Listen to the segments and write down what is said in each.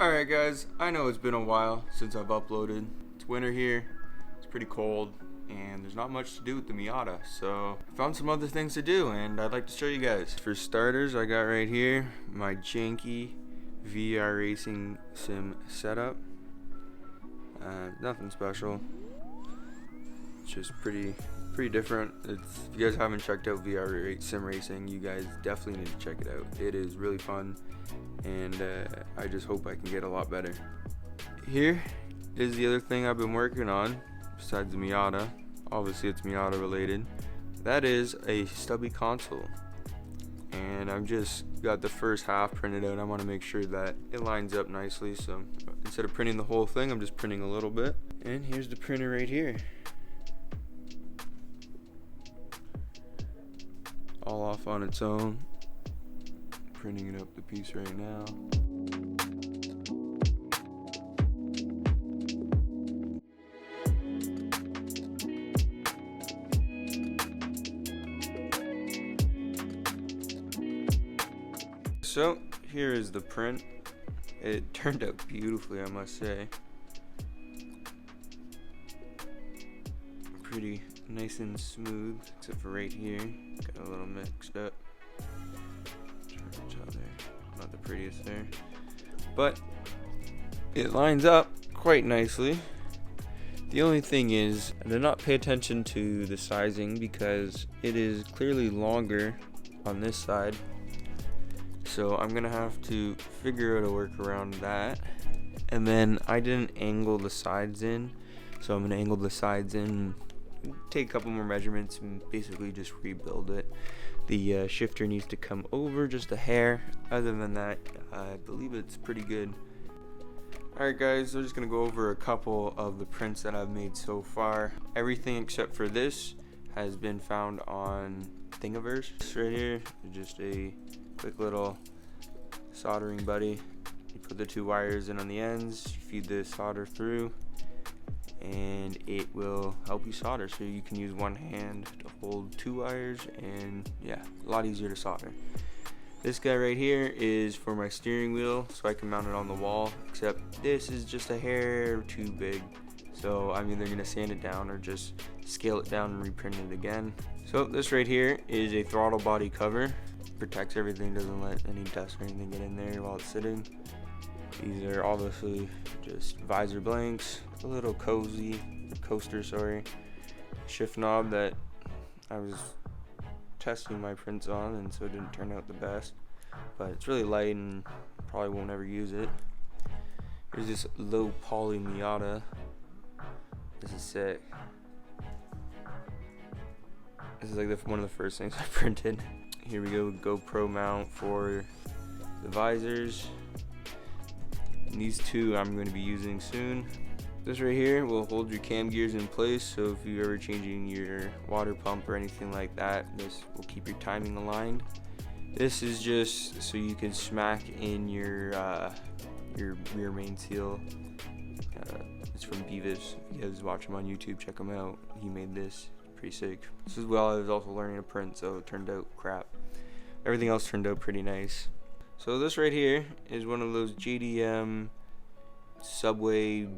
Alright guys, I know it's been a while since I've uploaded. It's winter here, it's pretty cold, and there's not much to do with the Miata, so I found some other things to do and I'd like to show you guys. For starters, I got right here my janky VR racing sim setup. Nothing special, it's just pretty different. If you guys haven't checked out VR sim racing, you guys definitely need to check it out. It is really fun, and I just hope I can get a lot better. Here is the other thing I've been working on besides the Miata. Obviously it's Miata related. That is a Stubby console, and I've just got the first half printed out. I want to make sure that it lines up nicely, so instead of printing the whole thing, I'm just printing a little bit. And here's the printer right here, all off on its own. Printing it up the piece right now. So here is the print. It turned out beautifully, I must say. Pretty nice and smooth, except for right here. Got a little mixed up. Not the prettiest there, but it lines up quite nicely. The only thing is, I did not pay attention to the sizing because it is clearly longer on this side, so I'm gonna have to figure out a work around that. And then I didn't angle the sides in, so I'm gonna angle the sides in, take a couple more measurements, and basically just rebuild it. The shifter needs to come over just a hair. Other than that, I believe it's pretty good. Alright guys, I'm just going to go over a couple of the prints that I've made so far. Everything except for this has been found on Thingiverse. This right here is just a quick little soldering buddy. You put the two wires in on the ends, you feed the solder through, and it will help you solder, so you can use one hand to hold two wires, and yeah, a lot easier to solder. This guy right here is for my steering wheel, so I can mount it on the wall, except this is just a hair too big, so I'm either gonna sand it down or just scale it down and reprint it again. So this right here is a throttle body cover. Protects everything, doesn't let any dust or anything get in there while it's sitting. These are obviously just visor blanks, a little coaster, shift knob that I was testing my prints on, and so it didn't turn out the best, but it's really light and probably won't ever use it. Here's this low poly Miata. This is sick. This is like one of the first things I printed. Here we go, GoPro mount for the visors. And these two I'm going to be using soon. This right here will hold your cam gears in place, so if you're ever changing your water pump or anything like that, this will keep your timing aligned. This is just so you can smack in your rear main seal. It's from Beavis. If you guys watch him on YouTube, check him out. He made this, pretty sick. This is while I was also learning to print, so it turned out crap. Everything else turned out pretty nice. So this right here is one of those JDM subway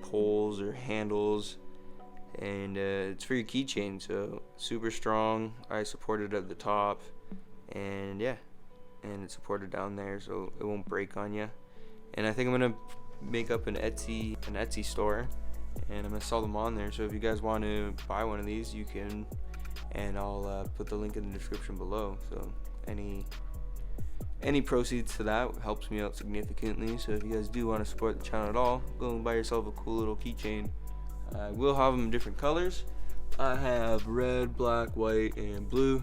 poles or handles, and it's for your keychain, so super strong. I support it at the top, and yeah, and it's supported down there so it won't break on you. And I think I'm gonna make up an Etsy store, and I'm gonna sell them on there, so if you guys want to buy one of these, you can, and I'll put the link in the description below. So any proceeds to that helps me out significantly, so if you guys do want to support the channel at all, go and buy yourself a cool little keychain. I will have them in different colors. I have red, black, white, and blue,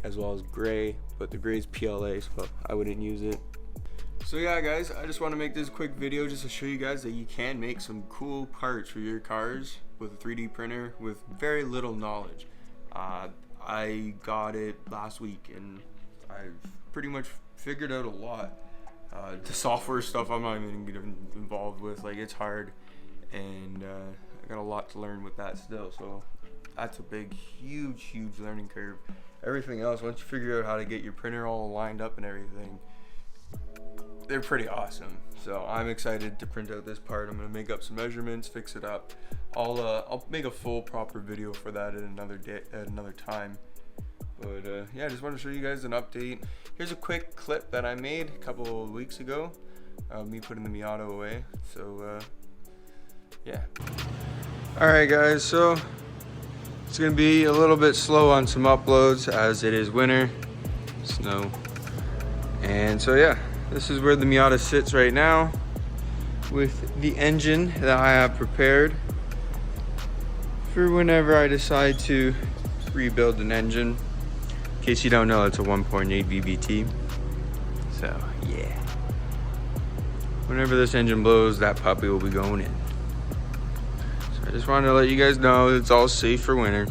as well as gray, but the gray is PLA, so I wouldn't use it. So yeah guys, I just want to make this quick video just to show you guys that you can make some cool parts for your cars with a 3D printer with very little knowledge. I got it last week, and I've pretty much figured out a lot. The software stuff I'm not even getting involved with, like, it's hard, and I got a lot to learn with that still, so that's a big huge learning curve. Everything else, once you figure out how to get your printer all lined up and everything, they're pretty awesome. So I'm excited to print out this part. I'm gonna make up some measurements, fix it up. I'll make a full proper video for that at another day, at another time. But yeah, I just want to show you guys an update. Here's a quick clip that I made a couple of weeks ago, me putting the Miata away. So yeah. All right, guys. So it's gonna be a little bit slow on some uploads as it is winter, snow, and so yeah. This is where the Miata sits right now with the engine that I have prepared for whenever I decide to rebuild an engine. In case you don't know, it's a 1.8 VBT. So yeah. Whenever this engine blows, that puppy will be going in. So I just wanted to let you guys know it's all safe for winter.